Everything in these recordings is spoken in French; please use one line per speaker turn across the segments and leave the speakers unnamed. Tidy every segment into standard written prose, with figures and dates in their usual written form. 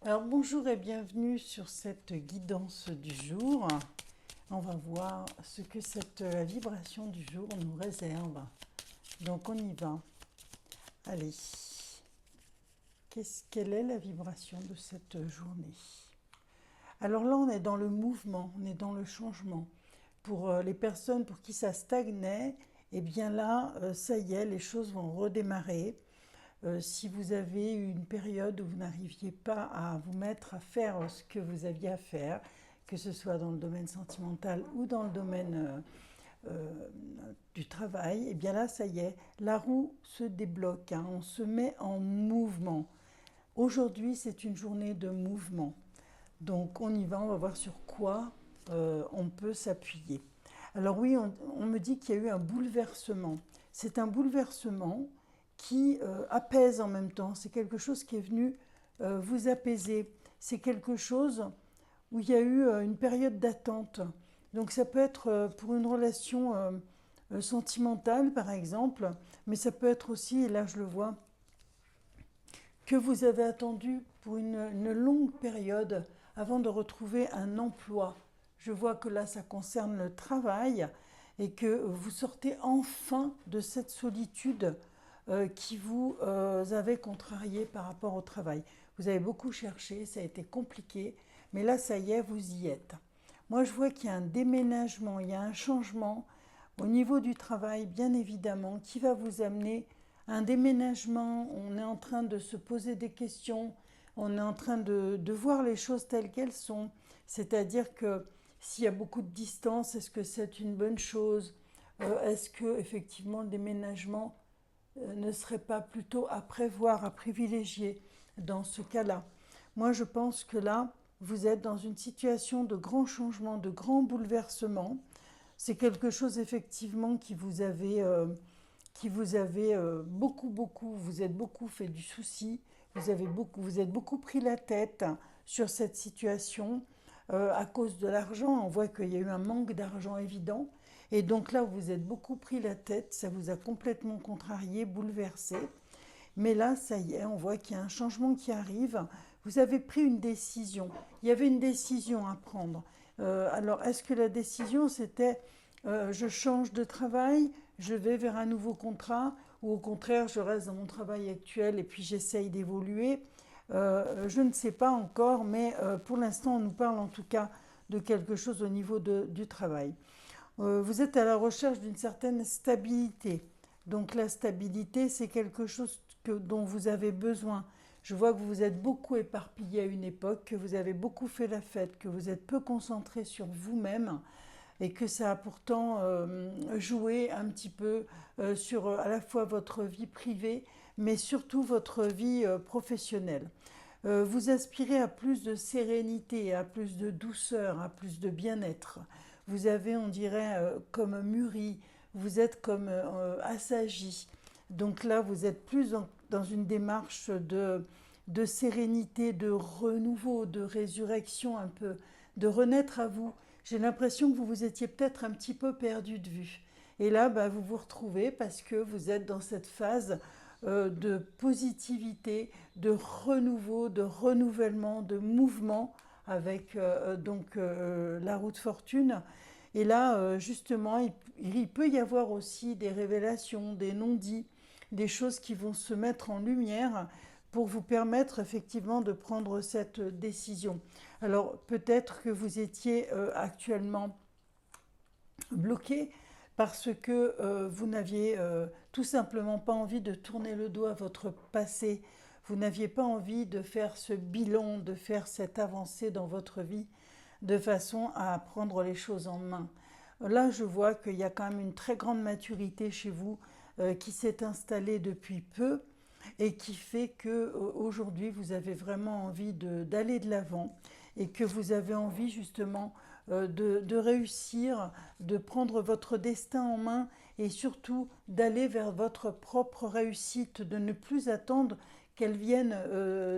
Alors bonjour et bienvenue sur cette guidance du jour. On va voir ce que cette vibration du jour nous réserve. Donc on y va. Allez, quelle est la vibration de cette journée? Alors là on est dans le mouvement, on est dans le changement. Pour les personnes pour qui ça stagnait, eh bien là, ça y est, les choses vont redémarrer. Si vous avez eu une période où vous n'arriviez pas à vous mettre à faire ce que vous aviez à faire, que ce soit dans le domaine sentimental ou dans le domaine du travail, et bien là, ça y est, la roue se débloque, hein, on se met en mouvement. Aujourd'hui, c'est une journée de mouvement. Donc on y va, on va voir sur quoi on peut s'appuyer. Alors oui, on me dit qu'il y a eu un bouleversement. C'est un bouleversement qui apaise en même temps. C'est quelque chose qui est venu vous apaiser. C'est quelque chose où il y a eu une période d'attente. Donc ça peut être pour une relation sentimentale, par exemple, mais ça peut être aussi, et là je le vois, que vous avez attendu pour une longue période avant de retrouver un emploi. Je vois que là, ça concerne le travail et que vous sortez enfin de cette solitude qui vous avait contrarié par rapport au travail. Vous avez beaucoup cherché, ça a été compliqué, mais là, ça y est, vous y êtes. Moi, je vois qu'il y a un déménagement, il y a un changement au niveau du travail, bien évidemment, qui va vous amener à un déménagement. On est en train de se poser des questions, on est en train de voir les choses telles qu'elles sont. C'est-à-dire que s'il y a beaucoup de distance, est-ce que c'est une bonne chose? Est-ce que effectivement le déménagement ne serait pas plutôt à prévoir, à privilégier dans ce cas-là? Moi, je pense que là, vous êtes dans une situation de grand changement, de grand bouleversement. C'est quelque chose effectivement qui vous avez beaucoup, vous êtes beaucoup fait du souci, vous êtes beaucoup pris la tête sur cette situation à cause de l'argent. On voit qu'il y a eu un manque d'argent évident. Et donc là, vous êtes beaucoup pris la tête, ça vous a complètement contrarié, bouleversé. Mais là, ça y est, on voit qu'il y a un changement qui arrive. Vous avez pris une décision. Il y avait une décision à prendre. Alors, est-ce que la décision, c'était je change de travail, je vais vers un nouveau contrat, ou au contraire, je reste dans mon travail actuel et puis j'essaye d'évoluer? Je ne sais pas encore, mais pour l'instant, on nous parle en tout cas de quelque chose au niveau du travail. Vous êtes à la recherche d'une certaine stabilité. Donc la stabilité, c'est quelque chose dont vous avez besoin. Je vois que vous vous êtes beaucoup éparpillé à une époque, que vous avez beaucoup fait la fête, que vous êtes peu concentré sur vous-même et que ça a pourtant joué un petit peu sur à la fois votre vie privée, mais surtout votre vie professionnelle. Vous aspirez à plus de sérénité, à plus de douceur, à plus de bien-être. Vous avez, on dirait, comme mûri, vous êtes comme assagi. Donc là, vous êtes plus dans une démarche de sérénité, de renouveau, de résurrection un peu, de renaître à vous. J'ai l'impression que vous vous étiez peut-être un petit peu perdu de vue. Et là, bah, vous vous retrouvez parce que vous êtes dans cette phase de positivité, de renouveau, de renouvellement, de mouvement avec la roue de fortune. Et là, justement, il peut y avoir aussi des révélations, des non-dits, des choses qui vont se mettre en lumière pour vous permettre effectivement de prendre cette décision. Alors peut-être que vous étiez actuellement bloqué parce que vous n'aviez tout simplement pas envie de tourner le dos à votre passé, vous n'aviez pas envie de faire ce bilan, de faire cette avancée dans votre vie de façon à prendre les choses en main. Là, je vois qu'il y a quand même une très grande maturité chez vous qui s'est installée depuis peu et qui fait que aujourd'hui vous avez vraiment envie d'aller de l'avant et que vous avez envie justement de réussir, de prendre votre destin en main et surtout d'aller vers votre propre réussite, de ne plus attendre qu'elle vienne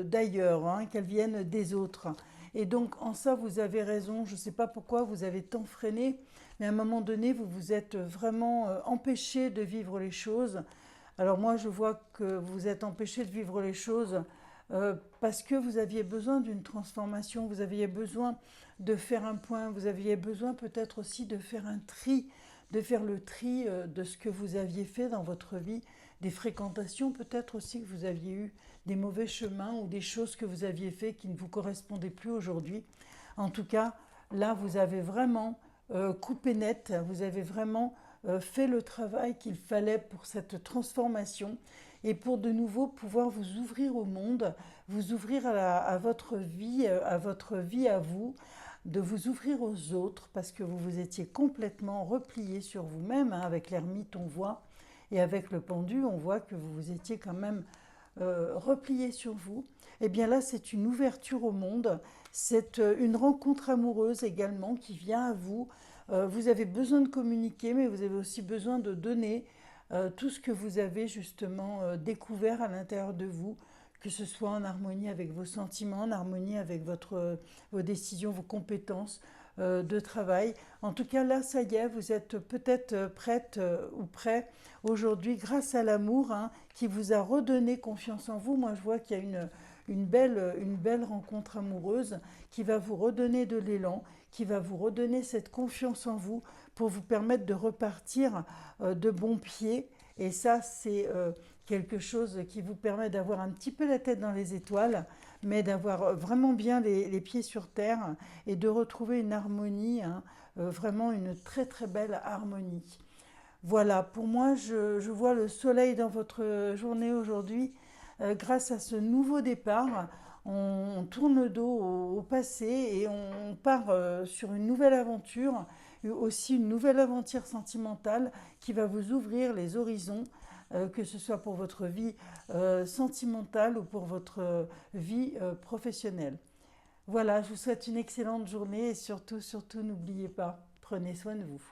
d'ailleurs, hein, qu'elle vienne des autres. Et donc en ça vous avez raison, je ne sais pas pourquoi vous avez tant freiné, mais à un moment donné vous vous êtes vraiment empêché de vivre les choses. Alors moi je vois que vous êtes empêché de vivre les choses parce que vous aviez besoin d'une transformation, vous aviez besoin de faire un point, vous aviez besoin peut-être aussi de faire un tri, de faire le tri de ce que vous aviez fait dans votre vie, des fréquentations peut-être aussi que vous aviez eu, des mauvais chemins ou des choses que vous aviez fait qui ne vous correspondaient plus aujourd'hui. En tout cas, là, vous avez vraiment coupé net, vous avez vraiment fait le travail qu'il fallait pour cette transformation et pour de nouveau pouvoir vous ouvrir au monde, vous ouvrir à votre vie, à vous, de vous ouvrir aux autres parce que vous vous étiez complètement replié sur vous-même. Hein, avec l'ermite, on voit, et avec le pendu, on voit que vous vous étiez quand même replié sur vous. Et bien là, c'est une ouverture au monde, c'est une rencontre amoureuse également qui vient à vous. Vous avez besoin de communiquer, mais vous avez aussi besoin de donner tout ce que vous avez justement découvert à l'intérieur de vous, que ce soit en harmonie avec vos sentiments, en harmonie avec vos décisions, vos compétences de travail. En tout cas, là, ça y est, vous êtes peut-être prête ou prêt aujourd'hui grâce à l'amour hein, qui vous a redonné confiance en vous. Moi, je vois qu'il y a une belle rencontre amoureuse qui va vous redonner de l'élan, qui va vous redonner cette confiance en vous pour vous permettre de repartir de bons pieds. Et ça, c'est quelque chose qui vous permet d'avoir un petit peu la tête dans les étoiles, mais d'avoir vraiment bien les pieds sur terre et de retrouver une harmonie, hein, vraiment une très très belle harmonie. Voilà, pour moi, je vois le soleil dans votre journée aujourd'hui grâce à ce nouveau départ. On tourne le dos au passé et on part sur une nouvelle aventure, aussi une nouvelle aventure sentimentale qui va vous ouvrir les horizons, que ce soit pour votre vie sentimentale ou pour votre vie professionnelle. Voilà, je vous souhaite une excellente journée et surtout, surtout, n'oubliez pas, prenez soin de vous.